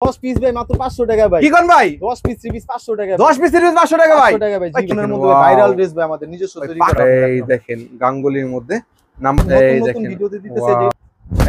10 piece ভাই মাত্র 500 টাকা ভাই। কি কোন ভাই? 10 পিস 3 পিস 500 টাকা। 10 পিস 3 পিস 500 টাকা ভাই। 500 টাকা ভাই। জীবনের মধ্যে ভাইরাল ড্রেস ভাই আমাদের নিজস্ব তৈরি করা। এই দেখেন গাঙ্গুলির মধ্যে নাম এই দেখেন ভিডিওতে দিতেছে যে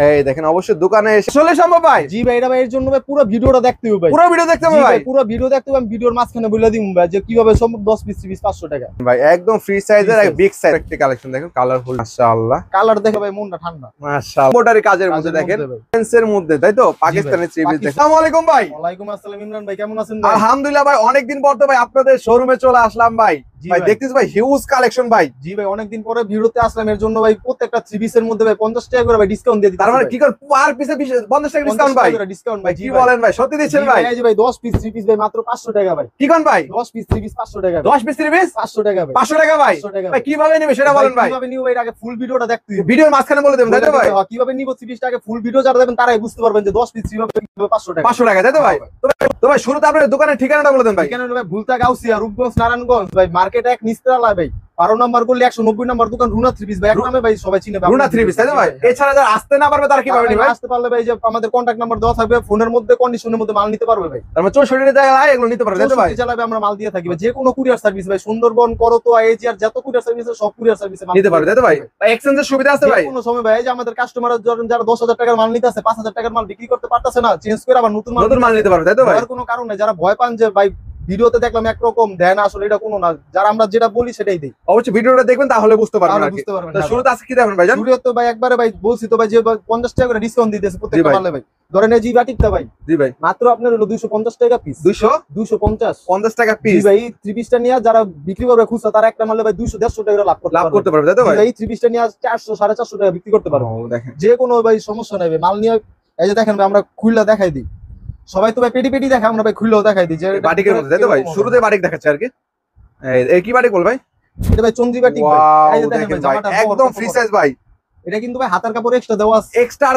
এই দেখেন অবশ্যই দোকানে এসে চলে সম্ভব ভাই। জি ভাই, এটা ভাই এর জন্য ভাই পুরো ভিডিওটা দেখতে হবে ভাই। পুরো ভিডিও দেখতে হবে ভাই। পুরো ভিডিও দেখতে হবে। আমি ভিডিওর মাঝখানে বলে দিই ভাই যে কিভাবে সম্ভব 10 পিস 3 পিস 500 টাকা ভাই। একদম ফ্রি সাইজের এক বিগ সাইজ একটা কালেকশন দেখেন, কালারফুল মাশাআল্লাহ। কালার দেখে ভাই মনটা ঠান্ডা মাশাআল্লাহ। মোটারি কাজের মধ্যে দেখেন, ফেন্সের মধ্যে, তাই তো? পাকিস্তানি থ্রি পিস দেখেন। আসসালামু আলাইকুম ভাই। ওয়ালাইকুম আসসালাম ইমরান ভাই, কেমন আছেন ভাই? আলহামদুলিল্লাহ ভাই, অনেকদিন পর তো ভাই আপনাদের শোরুমে চলে আসলাম ভাই। ভাই দেখতেছি ভাই হিউজ কালেকশন ভাই। জি ভাই, অনেকদিন পরে ভিডিওতে আসলাম, এর জন্য ভাই প্রত্যেকটা থ্রি পিসের মধ্যে ভাই 50 টাকা করে ভাই ডিসকাউন্ট দিয়ে দিচ্ছি। তার মানে কি করে পার পিসে 50 টাকা ডিসকাউন্ট ভাই? ডিসকাউন্ট ভাই। কি বলেন ভাই, সত্যি দিচ্ছেন ভাই? এই যে ভাই 10 পিস 3 পিস ভাই মাত্র 500 টাকা ভাই। কি কোন ভাই? 10 পিস 3 পিস 500 টাকা। 10 পিস 3 পিস 500 টাকা ভাই। 500 টাকা ভাই। ভাই কিভাবে নেবে সেটা বলেন ভাই। কিভাবে নিব ভাই, আগে ফুল ভিডিওটা দেখতে হবে। ভিডিওর মাঝখানে বলে দেবেন, তাই তো ভাই? কিভাবে নিব 3 পিস টাকা ফুল ভিডিও যারা দেখবেন তারাই বুঝতে পারবেন যে 10 পিস কিভাবে 500 টাকা। 500 টাকা, তাই তো ভাই? তো ভাই শুরুতে আপনাদের দোকানের ঠিকানাটা বলে দেন ভাই। ঠিকানা ভাই ভুলতা গাউসিয়া, রূপগঞ্জ, নারায়ণগঞ্জ ভাই, মার্কেট 1 নিচতলা ভাই। 12 নম্বর করলে 190 নম্বর দোকান, রুনা থ্রি পিস ভাই। এক নামে ভাই সবাই চিনে রুনা থ্রি পিস, তাই তো ভাই? এছাড়া যারা আসতে না পারবে তারা কিভাবে নিবে? আসতে পারলে ভাই যে আমাদের কন্টাক্ট নাম্বার দেওয়া থাকবে, ফোনের মধ্যে কন্ডিশনের মধ্যে মাল নিতে পারবে ভাই। তার মানে 64 জায়গায় এগুলো নিতে পারবে, তাই তো ভাই? চালাবে আমরা মাল দিয়ে থাকি ভাই। যে কোনো কুরিয়ার সার্ভিস ভাই, সুন্দরবন, করতোয়া, এজিআর যত কুরিয়ার সার্ভিস আছে সব কুরিয়ার সার্ভিসে নিতে পারবে, তাই তো ভাই? এক্সচেঞ্জের সুবিধা আছে ভাই? কোনো সময় ভাই এই যে আমাদের কাস্টমার যারা 10,000 টাকার মাল নিতে আছে, 5,000 টাকার মাল বিক্রি করতে পারতেছে না, চেঞ্জ করে আবার নতুন মাল নিতে পারবে, তাই তো ভাই? আর কোনো কারণ নাই। যারা ভয় পান যে ভাই ভিডিওতে দেখলাম একরকম দেয় না, আসলে এটা কোনো না, যারা আমরা যেটা বলি সেটাই দেই। অবশ্যই ভিডিওটা দেখবেন তাহলে বুঝতে পারবেন। বুঝতে পারবেন। তো শুরুতে আজকে কি দেখবেন ভাই? শুরুতে তো ভাই একবারে ভাই বলছি তো ভাই যে 50 টাকা করে ডিসকাউন্ট দিতেছে প্রত্যেকটা মালে ভাই। ধরেন এই জি বাটিকটা ভাই, জি ভাই, মাত্র আপনার হলো 250 টাকা পিস। 250 টাকা পিস ভাই। থ্রি পিসটা নিয়ে যারা বিক্রি করবে খুচরা, তারা একটা মালে ভাই 200-150 টাকা লাভ করতে পারবে, তাই তো ভাই? এই থ্রি পিসটা নিয়ে 400-450 টাকা বিক্রি করতে পারবে। দেখেন যে কোনো ভাই সমস্যা নাই ভাই, মাল নিয়ে এই যে দেখেন ভাই আমরা খুললা দেখাই দিই। সবাই তো ভাই পেটি পেটি দেখে, আমরা ভাই খুললাও দেখাই দিই যে বাটিকের মধ্যে, তাই তো ভাই? শুরুতে বাটিক দেখাচ্ছে আর কি। এই কি বাটিক বল ভাই? এটা ভাই চন্দ্রি বাটিক ভাই। এই যে দেখেন ভাই জামাটা একদম ফ্রি সাইজ ভাই। এটা কিন্তু ভাই হাতার কাপড় এক্সট্রা দেওয়া আছে। এক্সট্রা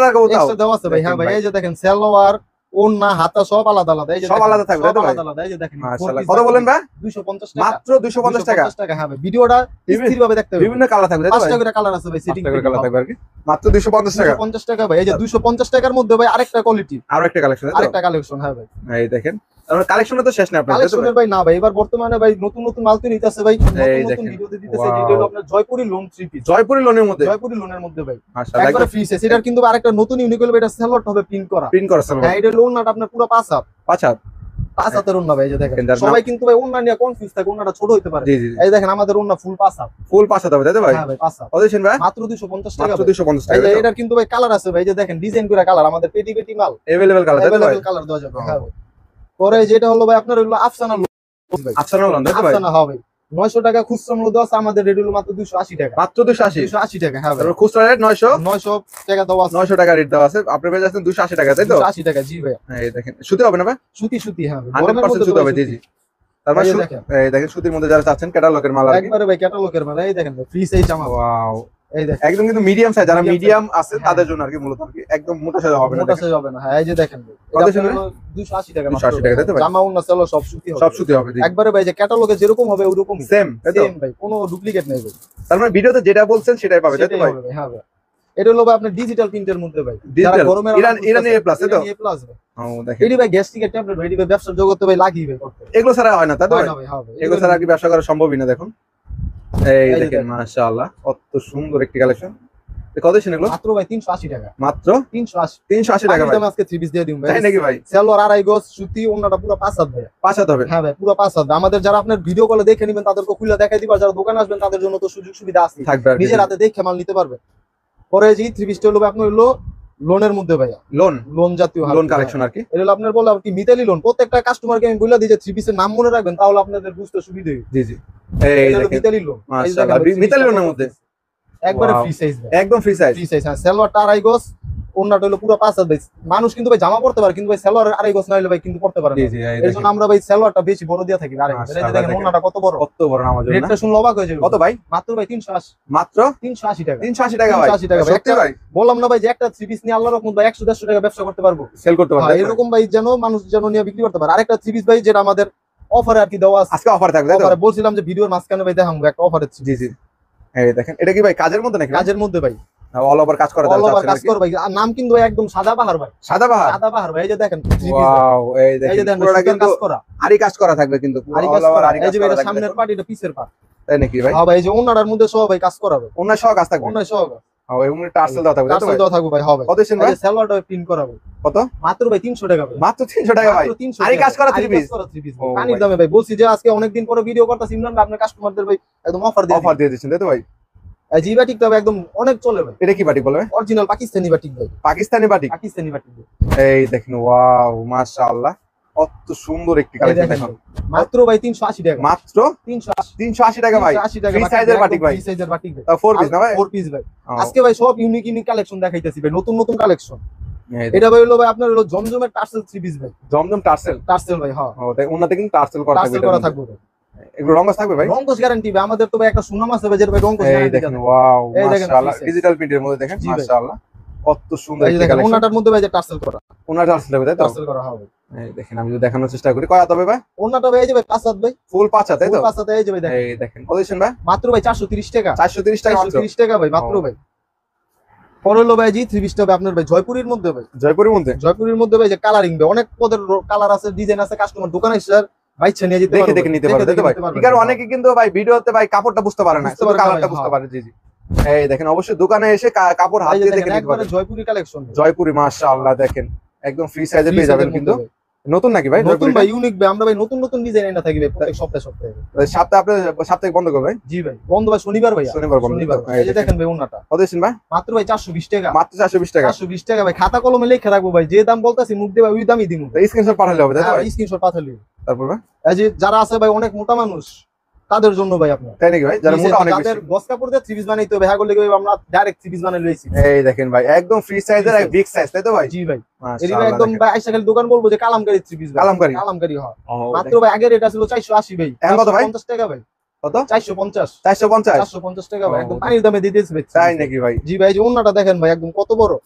দেওয়া আছে ভাই। হ্যাঁ ভাই, এই যে দেখেন সালোয়ার, ওন্না, হাতা সব আলাদা আলাদা। এই যে সব আলাদা থাকবে, তাই তো ভাই? এই যে দেখেন মাশাআল্লাহ। কত বলেন ভাই? 250 টাকা। মাত্র 250 টাকা। হ্যাঁ ভাই, ভিডিওটা স্থিরভাবে দেখতে হবে। বিভিন্ন কালার থাকবে, তাই তো ভাই? 5 টাকা কালার আছে ভাই, সেটিং করে কালার থাকবে আর কি। মাত্র 250 টাকা। 250 টাকা ভাই। এই যে 250 টাকার মধ্যে ভাই আরেকটা কোয়ালিটি, আরো একটা কালেকশন, তাই তো? আরেকটা কালেকশন। হ্যাঁ ভাই, এই দেখেন তাহলে কালেকশনে তো শেষ না আপনাদের, তাই তো ভাই? কালেকশনের ভাই না ভাই, এবার বর্তমানে ভাই নতুন নতুন মাল তৈরি হইতাছে ভাই। এই নতুন দেখেন। ভিডিওতে দিতেছে। যেটা হলো আপনার Jaipuri loan three piece. Jaipuri লোনের মধ্যে, জয়পুরি লোনের মধ্যে ভাই মাশাআল্লাহ একবারে ফ্রি সাইজ। এটার কিন্তু আরেকটা নতুন ইউনিক হলো এটা সালোয়ারটা হবে প্রিন্ট করা। প্রিন্ট করা সালোয়ার। হ্যাঁ, এটা লোনটা আপনার পুরো 5 হাত। আচ্ছা, 5 হাতের ওন্না ভাই। এই যে দেখেন এটার নাম- সবাই কিন্তু ভাই ওন্না নিয়ে কনফিউজ থাকে, ওন্নাটা ছোট হইতে পারে। জি জি, এই দেখেন আমাদের ওন্না ফুল 5 হাত। ফুল 5 হবে, তাই তো ভাই? হ্যাঁ ভাই 5 হাত। কত দিচ্ছেন ভাই? মাত্র 250 টাকা মাত্র ভাই। 250 এই টাকা। যে এটার কিন্তু ভাই কালার আছে ভাই, এই যে দেখেন ডিজাইন করে কালার, আমাদের পেটি পেটি মাল अवेलेबल কালার, তাই তো ভাই? अवेलेबल কালার দেওয়া যাবে। হ্যাঁ ভাই। পরে যেটা হলো ভাই আপনার হলো আফসানা লোন ভাই। আফসানা লোন, তাই তো ভাই? আফসানা হবে 900 টাকা খুচরা মূল্য দেওয়া আছে, আমাদের রেট হলো মাত্র 280 টাকা। মাত্র 280। 280 টাকা। হ্যাঁ ভাই, তারপর খুচরা রেট 900 900 টাকা দেওয়া আছে। 900 টাকা রেট দেওয়া আছে। আপনি পেয়ে যাচ্ছেন 280 টাকা, তাই তো? 280 টাকা। জি ভাই, এই দেখেন সুতি হবে না ভাই? সুতি সুতি। হ্যাঁ ভাই, 100% সুতি হবে। জি জি। তারপর এই যে দেখেন। এই দেখেন সুতির মধ্যে যারা চাচ্ছেন ক্যাটালগের মাল আর কি। একবারে ভাই ক্যাটালগের মাল। এই দেখেন ফ্রি সাইজ জামা। ওয়াও, এই দেখেন একদম কিন্তু মিডিয়াম সাইজ, যারা Medium মিডিয়াম size। আছে হ্যাঁ। তাদের জন্য আর কি, মূলত আর কি একদম মোটা সাইজ হবে না। মোটা সাইজ হবে না। হ্যাঁ, এই যে দেখেন ভাই, কত এটা ছিল? হলো 280 টাকা। 280 টাকা, তাই তো ভাই? জামা ওন্না সেলো সব সুতি হবে। সব সুতি হবে। জি, একবারে ভাই যে ক্যাটালগে যেরকম হবে ওরকম সেম, তাই তো? সেম ভাই, কোনো ডুপ্লিকেট নেই ভাই। তার মানে ভিডিওতে যেটা বলছেন সেটাই পাবে, তাই তো সেটাই ভাই? হবে ভাই। হ্যাঁ ভাই, এটা হলো ভাই আপনার ডিজিটাল প্রিন্টের মধ্যে ভাই। Digital? যারা গরমের ইরানি A+, তাই তো? ইরানি A+ ভাই। ও দেখেন, এটি ভাই গ্যাস্ট্রিকের ট্যাবলেট ভাই, এটি ভাই ব্যবসার জগতে ভাই লাগিয়ে ভাই করতে। এগুলো ছাড়া হয় না, তাই তো ভাই? হয় না ভাই, হবে। এগুলো ছাড়া কি ব্যবসা করা সম্ভবই না। দেখুন এই এই যে দেখেন দেখেন। মাশাআল্লাহ, কত সুন্দর একটি কালেকশন। কত ছিল এগুলো? মাত্র ভাই 380 টাকা। মাত্র 380 380 টাকা ভাই। আমি আজকে থ্রি পিস দিয়ে দিই ভাই। তাই নাকি ভাই? সেলোয়ার আড়াই গজ, সুতি, ওন্নাটা পুরো 5 হাত ভাই। 5 হবে। হ্যাঁ ভাই, পুরো 5 হাত। আমাদের যারা আপনার ভিডিও কলে দেখে নেবেন তাদেরকে খুলে দেখাই দিবা, যারা দোকানে আসবেন তাদের জন্য তো সুযোগ সুবিধা আছে, থাকবে আর কি। নিজের হাতে দেখে মাল নিতে পারবে। পরে যে থ্রি পিসটা হলো আপনার হলো লোনের মধ্যে ভাইয়া, লোন লোন জাতীয় লোন কালেকশন আর কি। এটা হলো আপনার বলে কি মিতালি লোন। প্রত্যেকটা কাস্টমারকে আমি বলে দিই যে থ্রি পিসের নাম মনে রাখবেন, তাহলে আপনাদের বুঝতে সুবিধা হবে। জি জি, এই এটা হলো দেখেন মিতালি লোন। মাশাআল্লাহ, মিতালি লোনের মধ্যে একবারে Wow. ফ্রি সাইজ ভাই, একদম ফ্রি সাইজ। Free size. হ্যাঁ, সেলোয়ারটা আড়াই গজ, ওন্নাটা হলো পুরো 5 হাত ভাই। মানুষ কিন্তু ভাই জামা পড়তে পারে, কিন্তু ভাই সেলোয়ার আড়াই গজ না হলে ভাই কিন্তু পড়তে পারে জি না। জি, এই এর দেখেন জন্য আমরা ভাই সেলোয়ারটা বেশি বড় দিয়ে থাকি আড়াই গজ। এই যে মাশাআল্লাহ, দেখেন দেখেন। ওন্নাটা কত বড়, কত বড় আমার জন্য। রেটটা শুনলে অবাক হয়ে যাবে। কত ভাই? মাত্র ভাই 380। মাত্র 380 টাকা। 380 টাকা ভাই। 380 টাকা ভাই। সত্যি ভাই? বললাম না ভাই যে একটা থ্রি পিস নিয়ে আল্লাহর রহমত ভাই 100-150 টাকা ব্যবসা করতে পারবো। সেল করতে হ্যাঁ, পারবেন এরকম ভাই যেন মানুষ যেন নিয়ে বিক্রি করতে পারে। আরেকটা থ্রি পিস ভাই যেটা আমাদের অফারে আর কি দেওয়া আছে। আজকে অফার থাকবে, তাই তো? অফারে বলছিলাম যে ভিডিওর মাঝখানে ভাই দেখাবো একটা অফারে। জি জি, এই দেখেন এটা কি ভাই কাজের মধ্যে নাকি? কাজের মধ্যে ভাই অল ওভার কাজ করা অল ওভার কাজ করা ভাই। আর নাম কিন্তু ভাই একদম সাদাবাহার ভাই, সাদাবাহার। সাদাবাহার ভাই। এই যে দেখেন ওয়াও, এই এই যে দেখেন দেখেন পুরোটা সুতার কিন্তু কাজ করা, আরি কাজ করা থাকবে কিন্তু আরি অল কাজ ওভার করা। আরি এই কাজ যে করা এটা থাকবে সামনের পার্ট, এটা পিছের পার্ট, তাই নাকি ভাই? হ্যাঁ ভাই। এই যে ওনাটার মধ্যে সব ভাই কাজ করা ভাই, ওনার সহ কাজ থাকবে, ওনার সব ও এবং টার্সেল দেওয়া থাকবে তাই তো টার্সেল ভাই? দেওয়া থাকবে ভাই, হবে। কত দিন এই ভাই? যে সালোয়ারটা প্রিন্ট করা ভাই, কত? মাত্র ভাই 300 টাকা ভাই, মাত্র 300 টাকা ভাই? মাত্র 300 আরি টাকা কাজ করা আরি থ্রি পিস, কাজ করা থ্রি পিস ও পানির ভাই। দামে ভাই। বলছি যে আজকে অনেকদিন পরে ভিডিও করতেছি, ইমরান ভাই আপনার কাস্টমারদের ভাই একদম অফার দিয়ে অফার দিয়ে দিচ্ছেন তাই তো ভাই? জি বাটিক তো ভাই একদম অনেক চলে ভাই, এটা কি বাটিক বলবে? অরিজিনাল পাকিস্তানি বাটিক ভাই, পাকিস্তানি বাটিক। পাকিস্তানি বাটিক ভাই। এই দেখেন, ওয়াও মাশাআল্লাহ, কত সুন্দর একটি এই কালেকশন দেখেন দেখুন। ভাই, মাত্র ভাই 380 টাকা, মাত্র 380 380 টাকা ভাই? 380 টাকা ফ্রি সাইজের বাটিক ভাই, ফ্রি সাইজের বাটিক ভাই, 4 পিস না ভাই? 4 পিস ভাই। ও, আজকে ভাই সব ইউনিক ইউনিক কালেকশন দেখাইতেছি ভাই, নতুন নতুন কালেকশন। এই দেখেন, এটা ভাই হলো ভাই আপনার হলো জমজমের টার্সেল থ্রি পিস ভাই, জমজম টার্সেল। টার্সেল ভাই, হ্যাঁ ও তাই ওনাতে কিন্তু টার্সেল করা থাকবে, টার্সেল করা থাকবে ভাই। এগুলো রং থাকবে ভাই? রংকশ গ্যারান্টি ভাই, আমাদের তো ভাই একটা সুনাম আছে ভাই, যেটা ভাই রংকশ এই গ্যারান্টি দেখেন, ওয়াও এই দেখেন, মাশাআল্লাহ, free size। ডিজিটাল প্রিন্টের মধ্যে দেখেন জি ভাই। মাশাআল্লাহ, কত সুন্দর এই যে একটি দেখেন কালেকশন। ওনাটার মধ্যে ভাই যে টার্সেল করা, ওনার টার্সেল হবে তাই তো? টার্সেল করা হবে। এই দেখেন, আমি যদি দেখানোর চেষ্টা করি, কয় হবে ভাই? ওনাটা ভাই এই যে ভাই 5 হাত ভাই, ফুল 5 তাই তো? 5 হাত এই যে ভাই দেখেন, এই দেখেন, কত দিচ্ছেন ভাই? মাত্র ভাই 430 টাকা, 430 টাকা মাত্র? 430 টাকা ভাই মাত্র ও। ভাই। পরে হলো ভাই জি থ্রি পিসটা হবে আপনার ভাই জয়পুরের মধ্যে ভাই, জয়পুরের মধ্যে? জয়পুরের মধ্যে ভাই যে কালারিং ভাই, অনেক পদের কালার আছে, ডিজাইন আছে, কাস্টমার দোকানে স্যার বাইচ্ছা নিয়ে যেতে দেখে পারবে, দেখে নিতে পারবে তাই তো ভাই? কারণ অনেকে কিন্তু ভাই ভিডিওতে ভাই কাপড়টা বুঝতে পারে না, বুঝতে শুধু পারে না কালারটা ভাই, বুঝতে হ্যাঁ। পারে। জি জি, এই দেখেন, অবশ্যই দোকানে এসে কাপড় হাত এই যে দিয়ে দেখেন দেখে নিতে একবারে পারবেন। জয়পুরি কালেকশন, জয়পুরি মাশাআল্লাহ, দেখেন একদম ফ্রি সাইজে পেয়ে যাবেন কিন্তু। নতুন নাকি ভাই? নতুন ভাই, ইউনিক ভাই, আমরা ভাই নতুন নতুন ডিজাইন এনে থাকি ভাই প্রত্যেক সপ্তাহে সপ্তাহে। সপ্তাহে আপনি সাপ্তাহিক বন্ধ করবেন? জি ভাই, বন্ধ ভাই শনিবার ভাই, শনিবার বন্ধ। শনিবার। এই যে দেখেন ভাই ওনাটা কত দিচ্ছেন ভাই? মাত্র ভাই 420 টাকা, মাত্র 420 টাকা? 420 টাকা ভাই। খাতা কলমে লিখে রাখবো ভাই, যে দাম বলতাছি মুখ দিয়ে ভাই ওই দামই দিমু। স্ক্রিনশট পাঠালে হবে তাই তো ভাই? স্ক্রিনশট পাঠালি। তারপর ভাই, এই যে যারা আছে ভাই অনেক মোটা মানুষ, তাদের জন্য ভাই আপনার, তাই নাকি ভাই? যারা মোটা অনেক বেশি। যাদের গস কাপড় দিয়ে থ্রি পিস বানাইতে হবে, হ্যাঁ করলে ভাই আমরা ডাইরেক্ট থ্রি পিস বানাই লইছি। এই দেখেন ভাই, একদম ফ্রি সাইজের এক বিগ সাইজ তাই তো ভাই? জি ভাই, এর মাশাআল্লাহ, একদম ভাই আইসা খালি দোকান বলবো যে কালামকারী থ্রি পিস, কালামকারী? কালামকারী হয়। ও, মাত্র ভাই আগের রেট ছিল 480 ভাই, এখন কত ভাই? 450 টাকা ভাই, কত? 450 450? 450 টাকা ভাই, ও, একদম পানির দামে দিয়ে দিয়েছে ভাই। তাই নাকি ভাই? জি ভাই, এই যে ওন্নাটা দেখেন ভাই একদম কত বড়,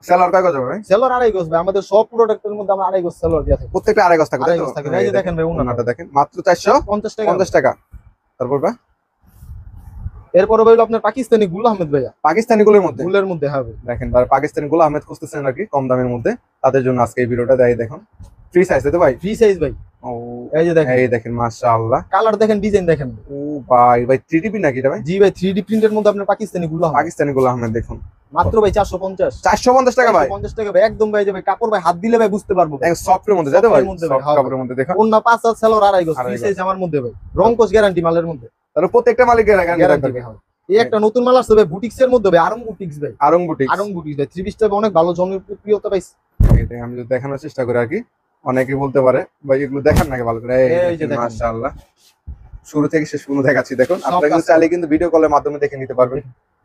সেলার কয় গজ ভাই? সেলর 2.5 গজ ভাই, আমাদের সব প্রোডাক্টের মধ্যে আমরা 2.5 গজ সেলর দিয়ে থাকি, প্রত্যেকটা আড়াই গজ থাকে তাই 2.5 তো? গজ থাকে। এই যে দেখেন ভাই ওন্নাটা ওনাটা দেখেন, মাত্র 450 50 টাকা। টাকা। তারপর ভাই, এরপরে ভাই হলো আপনার পাকিস্তানি গুল আহমেদ ভাইয়া, পাকিস্তানি গুলোর মধ্যে গুলের মধ্যে হবে। দেখেন ভাই, পাকিস্তানি গুলো আহমেদ খুঁজতেছেন নাকি কম দামের মধ্যে, তাদের জন্য আজকে এই ভিডিওটা দেয়। দেখুন ফ্রি সাইজ তাই তো ভাই? ফ্রি সাইজ ভাই। ও, এই যে দেখেন, এই দেখেন মাশাআল্লাহ, কালার দেখেন, ডিজাইন দেখেন। ও ভাই, ভাই 3D নাকি এটা ভাই? জি ভাই, 3D প্রিন্টের মধ্যে আপনার পাকিস্তানি গুল আহমেদ, পাকিস্তানি গুলো আহমেদ দেখুন, মাত্র ভাই 450 450 টাকা ভাই? 450 টাকা ভাই, একদম ভাই যে ভাই কাপড় ভাই হাত দিলে ভাই বুঝতে পারবো ভাই। এক সফটের মধ্যে তাই তো ভাই? সফটের মধ্যে ভাই, সফট হ্যাঁ কাপড়ের মধ্যে দেখুন। ওন্না 5 হাত সেলর 2.5 গজ, 2.5 ফ্রি গজ। সাইজ আমার মধ্যে ভাই, রংকশ গ্যারান্টি মালের মধ্যে, তাহলে প্রত্যেকটা মালিকের গ্যারান্টি ভাই। হ্যাঁ। এই একটা নতুন মাল আসছে ভাই বুটিক্স এর মধ্যে ভাই, আরং বুটিক্স ভাই, আরং বুটিক। আরং বুটিক্স ভাই, থ্রি পিসটা অনেক ভালো জনপ্রিয়তা পাইছে। এটা আমি যদি দেখানোর চেষ্টা করি আর কি, অনেকে বলতে পারে ভাই এগুলো দেখান নাকি ভালো করে। এই যে দেখেন। মাশাআল্লাহ, শুরু থেকে শেষ পর্যন্ত দেখাচ্ছি দেখুন। সব আপনারা কিন্তু কাজ চাইলে কিন্তু ভিডিও কলের মাধ্যমে দেখে নিতে পারবেন।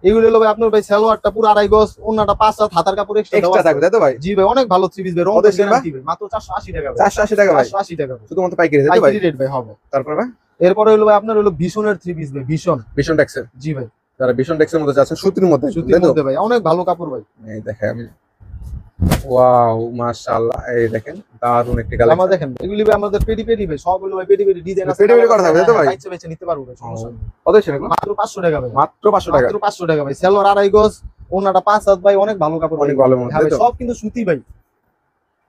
এগুলো হলো ভাই আপনার ভাই সালোয়ারটা পুরো 2.5 গজ, ওন্নাটা 5 হাত, হাতার কাপড় এক্সট্রা এক্সট্রা থাকবে তাই তো ভাই? জি ভাই, অনেক ভালো থ্রি পিস ভাই, কত রংকশ ছিল ভাই? গ্যারান্টি ভাই, মাত্র 480 টাকা ভাই, 480 টাকা ভাই? 480 টাকা ভাই, শুধুমাত্র পাইকারি তাই তো ভাই? পাইকারি রেট ভাই হবে। তারপর ভাই, এরপরে হলো ভাই আপনার হলো ভীষণের থ্রি পিস ভাই, ভীষণ। ভীষণ টেক্সের, জি ভাই, যারা ভীষণ টেক্সের মধ্যে যাচ্ছেন, সুতির মধ্যে সুতির তাই তো? মধ্যে ভাই, অনেক ভালো কাপড় ভাই। এই দেখেন আমি, ওয়াও মাশাআল্লাহ, এই দেখেন দারুন একটি জামা কালেকশন। দেখেন, এগুলি ভাই আমাদের পেডি পেডি ভাই, সব হলো ভাই পেডি পেডি ডিজাইন আছে, পেডি পেডি করা থাকবে, তাই তো ভাই? বাইচে বাইচে নিতে পারবো ভাই, সমস্যা নেই। কত ছিল এগুলো? মাত্র 500 টাকা ভাই, মাত্র 500 টাকা? মাত্র 500 টাকা ভাই, সেলর 2.5 গজ, ওন্নাটা 5 হাত ভাই, অনেক ভালো কাপড়, অনেক ভালো মনে হ্যাঁ ভাই, তাই তো? সব কিন্তু সুতি ভাই।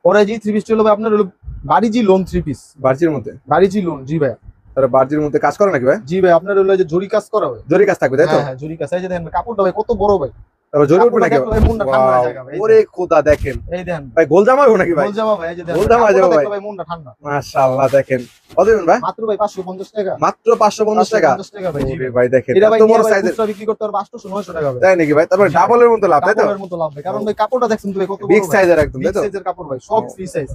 পরে জি থ্রি পিস হলো ভাই আপনার হলো বাড়িজি লোন থ্রি পিস, বার্জির মধ্যে? বাড়িজি লোন। জি ভাই, তারা বার্জির মধ্যে কাজ করে নাকি ভাই? জি ভাই, আপনার হলো যে জরি কাজ করা ভাই, জরি কাজ থাকবে তাই তো? হ্যাঁ হ্যাঁ, জরি কাজ। এই যে দেখেন ভাই, কাপড়টা ভাই কত বড় ভাই, তারপর জরি উঠবে নাকি? কাপড়টা দেখলে ভাই মনটা ঠান্ডা হয়ে যায় ভাই। ওরে খোদা দেখেন এই দেখেন ভাই, গোল জামা হবে নাকি ভাই? গোল জামা ভাই, এই যে দেখেন গোল জামা কাপড়টা যাবে ভাই। দেখলে ভাই মনটা ঠান্ডা। মাশাআল্লাহ, দেখেন কত দিবেন ভাই? মাত্র ভাই 550 টাকা, মাত্র 550 টাকা? 550 টাকা ভাই। জি ওরে ভাই, ভাই দেখেন এটা ভাই এত বড় নিয়ে ভাই সাইজের, খুচরা বিক্রি করতে পারবে 800 900 টাকা ভাই। তাই নাকি ভাই? তারপর ডাবলের মতো লাভ তাই তো? কাপড়ের মতো লাভ ভাই, কারণ ভাই কাপড়টা দেখছেন তো ভাই কত বড় বিগ ভাই, সাইজের একদম বিগ তাই তো? সাইজের কাপড় ভাই, সব ফ্রি সাইজ।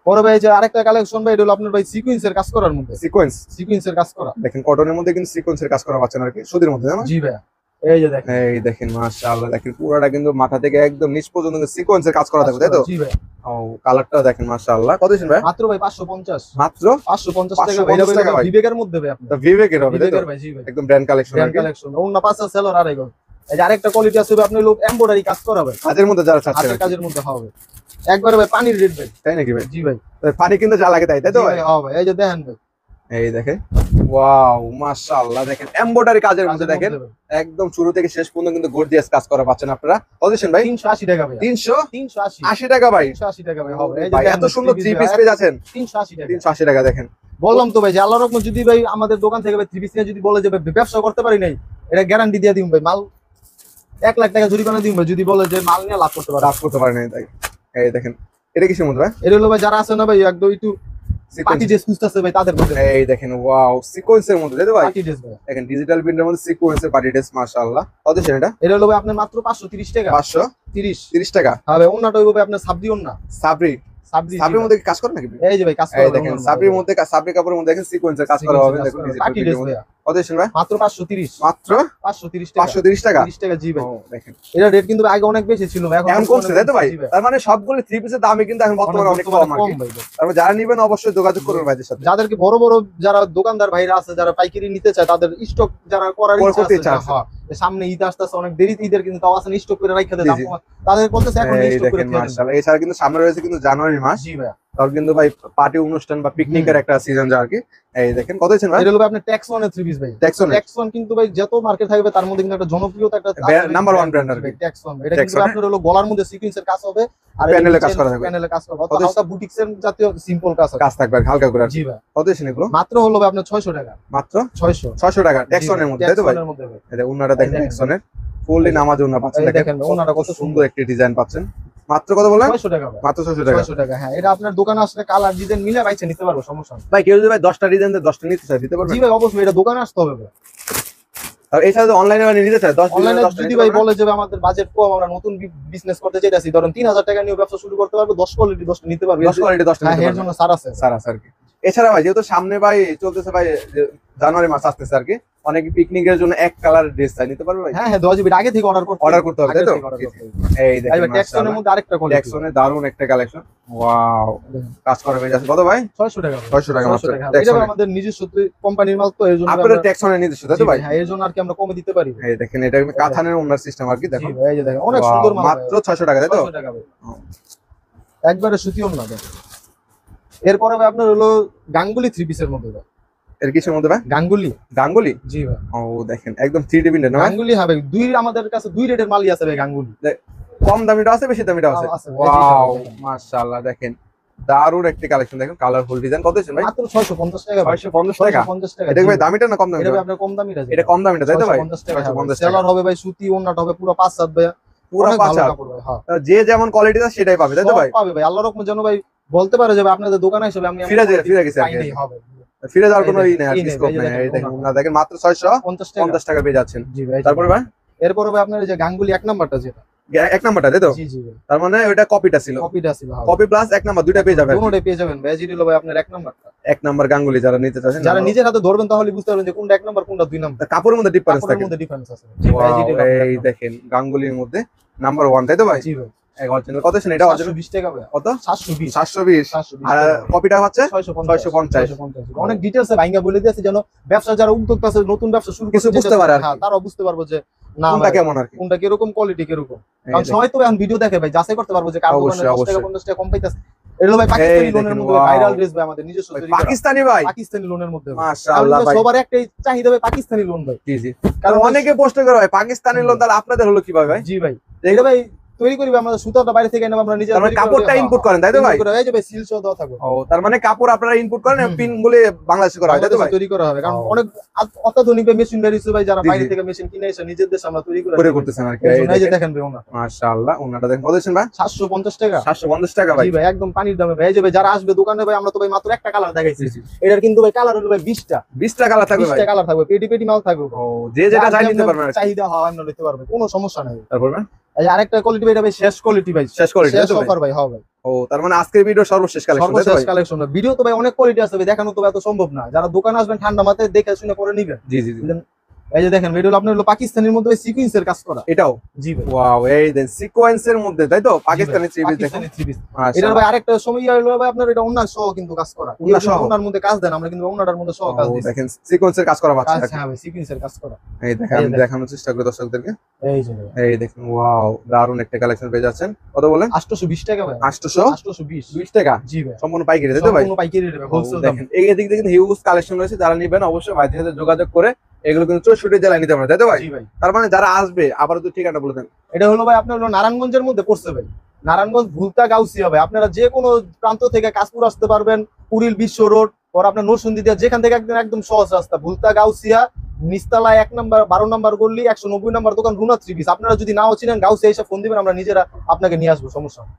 পরে ভাই যে আরেকটা কালেকশন ভাই, এটা হলো আপনার ভাই সিকোয়েন্সের কাজ করার মধ্যে, সিকোয়েন্স। সিকোয়েন্সের কাজ করা। দেখেন কটনের মধ্যে কিন্তু সিকোয়েন্সের কাজ করা পাচ্ছেন আর কি, সুতির মধ্যে না? জি ভাই, এই যে দেখেন, এই দেখেন মাশাআল্লাহ, দেখেন পুরোটা কিন্তু মাথা থেকে একদম নিচ পর্যন্ত সিকোয়েন্সের কাজ করা থাকবে তাই তো? জি ভাই, ও, কালারটা দেখেন মাশাআল্লাহ। কত দিন ভাই? মাত্র ভাই 550, মাত্র 550 টাকা ভাই। 550 টাকা ভাই। বিবেকের মধ্যে ভাই, আপনার তা বিবেকের হবে তাই তো? বিবেকের ভাই। জি ভাই, একদম ব্র্যান্ড কালেকশন আর ব্র্যান্ড কি। কালেকশন, ওন্না 5 হাত, সেলর 2.5 গজ। এই যে আরেকটা কোয়ালিটি আছে ভাই, আপনি লোক এমব্রয়ডারি কাজ করা ভাই, কাজের মধ্যে যারা চাচ্ছেন হাতের আর কি। কাজের মধ্যে হবে, একবারে ভাই পানির রেট ভাই। তাই নাকি ভাই? জি ভাই, পানি কিন্তু যা লাগে তাই তাই তো জি ভাই? ভাই, হ্যাঁ ভাই, এই যে দেখেন ভাই, এই দেখেন, ওয়াও মাশাআল্লাহ, দেখেন এমব্রয়ডারি কাজের মধ্যে দেখেন একদম শুরু থেকে শেষ পর্যন্ত কিন্তু গর্জিয়াস কাজ করা পাচ্ছেন আপনারা। কত দিচ্ছেন ভাই? 380 টাকা ভাই। 380 টাকা ভাই। 380 টাকা ভাই হবে। এই ভাই এত সুন্দর থ্রি পিস পেয়ে যাচ্ছেন 380 টাকা। 380 টাকা দেখেন। বললাম তো ভাই যে আল্লাহর রহমত যদি ভাই আমাদের দোকান থেকে ভাই থ্রি পিস নিয়ে যদি বলে যে ভাই ব্যবসা করতে পারি নাই, এটা গ্যারান্টি দিয়ে দিম ভাই। মাল 1 লাখ টাকা জরিমানা দিম ভাই যদি বলে যে মাল নিয়ে লাভ করতে পারে। লাভ করতে পারেন তাই। এই দেখেন এটা কিসের মধ্যে ভাই? এটা হলো ভাই যারা আছে না ভাই একদম একটু পার্টি ড্রেস খুঁজতেছে ভাই তাদের মধ্যে। এই দেখেন ওয়াও সিকোয়েন্সের মধ্যে তাই তো ভাই? পার্টি ড্রেস ভাই। দেখেন ডিজিটাল প্রিন্টের মধ্যে সিকোয়েন্সের পার্টি ড্রেস মাশাআল্লাহ। কত দিচ্ছেন এটা? এটা হলো ভাই আপনার মাত্র 530 টাকা। 530 টাকা। হ্যাঁ ভাই ওন্নাটা হইব ভাই আপনার সাবরি ওন্না। সাবরি সাবরির মধ্যে কি কাজ করে নাকি? এই যে ভাই কাজ এই করে দেখেন সাবরির মধ্যে সাবরি কাপড়ের মধ্যে দেখেন সিকোয়েন্সের কাজ করা হবে দেখুন পার্টি ড্রেস ভাই। কত দিচ্ছেন ভাই? মাত্র 530। মাত্র 530 টাকা। 530 টাকা। 30 টাকা জি ভাই। ও দেখেন এটা রেট কিন্তু আগে অনেক বেশি ছিল ভাই, এখন কমছে তাই তো ভাই? তার মানে সবগুলো থ্রি পিসের দামই কিন্তু এখন বর্তমানে অনেক কম আর কি। ভাই। তারপর যারা নেবেন অবশ্যই যোগাযোগ করবেন ভাইদের সাথে। যাদেরকে বড় বড় যারা দোকানদার ভাইরা আছে যারা পাইকারি নিতে চায় তাদের স্টক যারা করার করতে ইচ্ছা ইচ্ছা আছে, হ্যাঁ, সামনে ঈদ আসতেছে অনেক দেরি, ঈদের কিন্তু তাও আছে স্টক করে রাখতে দেয়, জি, জি। তাদের বলতেছে এখন এই স্টক করে দেখেন ফেলেন। মাশাআল্লাহ। এছাড়া কিন্তু সামনে রয়েছে কিন্তু জানুয়ারি মাস, জি ভাই। তার কিন্তু ভাই পার্টি অনুষ্ঠান বা পিকনিকের একটা সিজন যা আর কি। এই দেখেন কত দিচ্ছেন ভাই? এটা হলো আপনার ট্যাক্স ওয়ানের থ্রি পিস ভাই। Texon এর? ট্যাক্স ওয়ান কিন্তু ভাই যত মার্কেট থাকবে তার মধ্যে কিন্তু একটা জনপ্রিয়তা একটা নাম্বার ওয়ান ব্র্যান্ড আর কি। Tax one. এটা কিন্তু Texon এর? আপনার হলো গলার মধ্যে সিকোয়েন্সের কাজ হবে আর প্যানেলে কাজ করা থাকবে। প্যানেলে কাজ করা হবে, কত- হালকা বুটিক্সের জাতীয় সিম্পল কাজ হবে। কাজ থাকবে আর হালকা করে আর কি। জি ভাই। কত দিচ্ছেন এগুলো? মাত্র হলো ভাই আপনার 600 টাকা। মাত্র 600 600 টাকা টেক্সনের মধ্যে তাই তো ভাই? ট্যাক্স ওয়ানের মধ্যে ভাই। এই দেখুন ওনারা দেখেন দেখেন। টেক্সনের ফুললি নামাজ ওনা পাচ্ছেন এই দেখেন দেখেন ওনারা কত সুন্দর একটি ডিজাইন পাচ্ছেন। মাত্র কত বলেন? 600 টাকা ভাই। মাত্র 600 টাকা। 600 টাকা, হ্যাঁ। এটা আপনার দোকানে আসলে কালার ডিজাইন মিলে বাইছে নিতে পারবো, সমস্যা নেই। ভাই কেউ যদি ভাই 10টা ডিজাইন দেয় 10টা নিতে চায় দিতে পারবেন? জি ভাই অবশ্যই, এটা দোকানে আসতে হবে ভাই। আর এই সাথে অনলাইনে মানে নিতে চায় 10 অনলাইনে ডিজাইন 10টা যদি নিতে ভাই পারবেন? বলে যে ভাই আমাদের বাজেট কম, আমরা নতুন বিজনেস করতে চাইতাছি, ধরেন 3000 টাকা নিয়ে ব্যবসা শুরু করতে পারবো, 10 কোয়ালিটি 10টা নিতে পারবে। 10 কোয়ালিটি 10টা হ্যাঁ, নিতে এর পারবেন। জন্য ছাড় আছে। স্যার আর কি। এছাড়া ভাই যেহেতু সামনে ভাই চলতেছে ভাই যে জানুয়ারি মাস আসতেছে আর কি, অনেকে পিকনিকের জন্য এক কালার ড্রেস চাই নিতে পারবে ভাই? হ্যাঁ হ্যাঁ, 10 জিবি আগে থেকে অর্ডার করতে হবে তাই তো? এই দেখেন ট্যাক্সনের মাশাআল্লাহ মধ্যে আরেকটা কোয়ালিটি ট্যাক্সনের দারুণ একটা কালেকশন। ওয়াও কাজ করা হয়ে যাচ্ছে কত ভাই? 600 টাকা ভাই। 600 টাকা মাত্র 600 টাকা। এটা ট্যাক্সনের। আমাদের নিজস্ব কোম্পানির মাল তো এর জন্য আপনাদের আমরা- ট্যাক্সনের নিজস্ব তাই জি তো ভাই? হ্যাঁ, এর জন্য আর কি আমরা কমে দিতে পারি। এই দেখেন এটা কাঁথানের ওনার সিস্টেম আর কি জি দেখুন। ভাই, এই যে দেখেন অনেক Wow, সুন্দর মাল মাত্র 600 টাকা তাই তো? 600 টাকা ভাই। একবারে সুতিও না ভাই। এরপরে ভাই আপনার হলো গাঙ্গুলি থ্রি পিসের মধ্যে ভাই। এর কিসের মধ্যে ভাই? গাঙ্গুলি। গাঙ্গুলি? জি ভাই। ও দেখেন একদম 3D প্রিন্টেড না ভাই? গাঙ্গুলি হবে দুই, আমাদের কাছে দুই রেটের মালই আছে ভাই গাঙ্গুলি। কম দামিটা আছে বেশি দামিটা আছে? আছে ভাই, ওয়াও জি, জি, জি। মাশাআল্লাহ দেখেন দারুণ একটি কালেকশন দেখেন কালারফুল ডিজাইন। কত দিচ্ছেন ভাই? মাত্র 650 টাকা ভাই। 650 টাকা। 650 টাকা। এটা কি ভাই জি। দামিটা না কম এটা দামিটা? ভাই আপনার কম দামি আছে। এটা কম দামিটা তাই তো ভাই? 650 টাকা। 650 টাকা সেলার হবে ভাই সুতি, ওন্নাটা হবে পুরো 5-7 ভাই। পুরো অনেক ভালো 5 কাপড় ভাই, হ্যাঁ। যে যেমন কোয়ালিটি আছে সেটাই পাবে তাই তো সব ভাই? পাবে ভাই, আল্লাহর রহমত যেন ভাই বলতে পারে যে ভাই আপনাদের দোকানে হিসেবে আমি ফিরে গেছে আর কি। পাইনি হবে। ফিরে যাওয়ার কোনো এই ই নেই আর এই কি নেই, স্কোপ এই যে নেই। দেখেন, এই দেখেন ওনা। না দেখেন মাত্র 50 টাকা। 650 টাকা পেয়ে যাচ্ছেন। জি ভাই। তারপরে ভাই এরপরে ভাই আপনার এই যে গাঙ্গুলি এক নাম্বারটা যেটা। এক নাম্বারটা তাই তো? জি জি ভাই। তার মানে ওটা কপিটা ছিল, কপিটা ছিল, হ্যাঁ। কপি প্লাস এক নাম্বার দুইটা পেয়ে যাবেন। দুটোটাই পেয়ে যাবেন ভাই। যেটা হলো ভাই আপনার এক নাম্বারটা। এক নাম্বার গাঙ্গুলি যারা নিতে চাচ্ছেন যারা নিজের হাতে ধরবেন তাহলে বুঝতে পারবেন যে কোনটা এক নাম্বার কোনটা দুই নাম্বার। কাপড়ের মধ্যে ডিফারেন্স কাপড়ের থাকে। মধ্যে ডিফারেন্স আছে। জি ভাই, Wow, যেটা হলো আপনার এই এক দেখেন গাঙ্গুলির মধ্যে নাম্বার 1 তাই তো ভাই? জি ভাই। এক অরিজিনাল কত ছিল এটা? অরিজিনাল 720 টাকা ভাই। কত? 720 720। 720 আর কপিটা হচ্ছে 650 650 অনেক ডিটেইলসে ভাঙা বলে দিয়েছে যেন ব্যবসা যারা উদ্যোক্তা আছে নতুন ব্যবসা শুরু কিছু করতে বুঝতে চাইছে, পারে আর কি। হ্যাঁ, তারাও বুঝতে পারবো যে না কোনটা ভাই, কেমন আর কি। কোনটা কিরকম কোয়ালিটি কিরকম। এই কারণ দেখেন। সবাই তো এখন ভিডিও দেখে ভাই, যাচাই করতে পারবো যে কার দোকানে অবশ্যই, 10 টাকা অবশ্যই। 50 টাকা কম পাইতেছে। এটা হলো ভাই পাকিস্তানি এই লোনের দেখেন, মধ্যে wow। ভাইরাল ড্রেস ভাই, আমাদের নিজস্ব ভাই তৈরি করা পাকিস্তানি ভাই পাকিস্তানি লোনের মধ্যে ভাই। মাশাআল্লাহ কারণ ভাই। সবার একটাই চাহিদা ভাই পাকিস্তানি লোন ভাই। জি জি। কারণ কারণ অনেকে প্রশ্ন করে ভাই পাকিস্তানি লোন তাহলে আপনাদের হলো কিভাবে ভাই? জি ভাই, এটা ভাই তৈরি করি ভাই, আমাদের সুতাটা বাইরে থেকে এনে আমরা নিজেরা তার মানে তৈরি করে কাপড়টা দিই, ইনপুট হ্যাঁ, করেন তাই তো ভাই? input করে, এই যে ভাই সিল সহ দেওয়া থাকবে। ও তার মানে কাপড় আপনারা ইনপুট করেন হুম, পিন গুলি বাংলাদেশে করা হয় তাই তো ভাই? বাংলাদেশে তৈরি করা হবে কারণ ও। অনেক অত্যাধুনিক মেশিন বেরিয়েছে ভাই, যারা জি, বাইরে জি। থেকে মেশিন কিনে এসে নিজের দেশে আমরা তৈরি করে করে দিই। করতেছেন আর কি। এই এই জন্য এই যে দেখেন। দেখেন ভাই ওনা মাশাআল্লাহ ওনাটা দেখেন কত দিচ্ছেন ভাই? 750 টাকা। 750 টাকা ভাই। জি ভাই, একদম পানির দামে ভাই। এই যে ভাই যারা আসবে দোকানে ভাই, আমরা তো ভাই মাত্র একটা কালার দেখাইছি। জি, জি। এটার কিন্তু ভাই কালার হলো ভাই 20টা 20 টাকা থাকবে ভাই। 20টা কালার থাকবে, পেটি পেটি মাল থাকবে। ও যে যেটা চাই নিতে পারবেন আর কি। চাহিদা হয় আমরা নিতে পারবে, কোনো সমস্যা নাই। তারপর ভাই এই যে আরেকটা কোয়ালিটি ভাই, এটা ভাই শেষ কোয়ালিটি ভাই, শেষ quality, শেষ তাই তো ভাই? অফার ভাই, হ্যাঁ ভাই। ও তার মানে আজকের ভিডিও সর্বশেষ কালেকশন তাই তো সর্বশেষ ভাই? কালেকশন। ভিডিও তো ভাই অনেক কোয়ালিটি আছে ভাই, দেখানো তো ভাই এত সম্ভব না। যারা দোকানে আসবেন ঠান্ডা মাথায় দেখে শুনে পরে নিবেন। জি জি জি। এই যে দেখেন এটা হলো আপনার হলো পাকিস্তানের মধ্যে সিকোয়েন্সের কাজ করা। এটাও জি ভাই, ওয়াও, এই দেন সিকোয়েন্সের মধ্যে তাই তো, পাকিস্তানি থ্রি পিস দেখুন। Pakistani three piece. মাশাআল্লাহ। এটার ভাই আরেকটা সময় হলো ভাই আপনার এটা ওন্না সহ কিন্তু কাজ করা। ওড়না সহ? ওন্নার মধ্যে কাজ দেন, আমরা কিন্তু ওন্নাটার মধ্যে সহ কাজ ও, দিছি। দেখেন সিকোয়েন্সের কাজ করা পাচ্ছে। হ্যাঁ ভাই, সিকোয়েন্সের কাজ করা। এই দেখেন, এই আমি দেখেন। দেখানোর চেষ্টা করি দর্শকদেরকে। এই যে ভাই, এই দেখুন, ওয়াও, দারুন একটা কালেকশন পেয়ে যাচ্ছেন। কত বলেন? 820 টাকা ভাই। 820 820 টাকা জি ভাই, সম্পূর্ণ পাইকারি তাই তো ভাই? সম্পূর্ণ পাইকারি রেট ভাই, হোলসেল দাম। দেখেন এই দিক থেকে কিন্তু হিউজ কালেকশন রয়েছে, যারা নেবেন অবশ্যই ভাইদের সাথে যোগাযোগ করে এগুলো কিন্তু 64 জেলায় নিতে পারেন তাই তো ভাই? জি ভাই, তার মানে যারা আসবে আবারও তো ঠিকানা বলে দেন। এটা হলো ভাই আপনার হলো নারায়ণগঞ্জের মধ্যে পড়ছে ভাই। নারায়ণগঞ্জ ভুলতা গাউসিয়া ভাই, আপনারা যে কোনো প্রান্ত থেকে কাশপুর আসতে পারবেন, কুড়িল বিশ্ব রোড পর আপনার নরসিংদী দিয়ে যেখান থেকে একদম একদম সহজ রাস্তা। ভুলতা গাউসিয়া নিস্তালা 1 নম্বর 12 নম্বর গলি 190 নম্বর দোকান রুনা থ্রি পিস। আপনারা যদি নাও চিনেন গাউসিয়া এসে ফোন দিবেন, আমরা নিজেরা আপনাকে নিয়ে আসবো, সমস্যা নেই।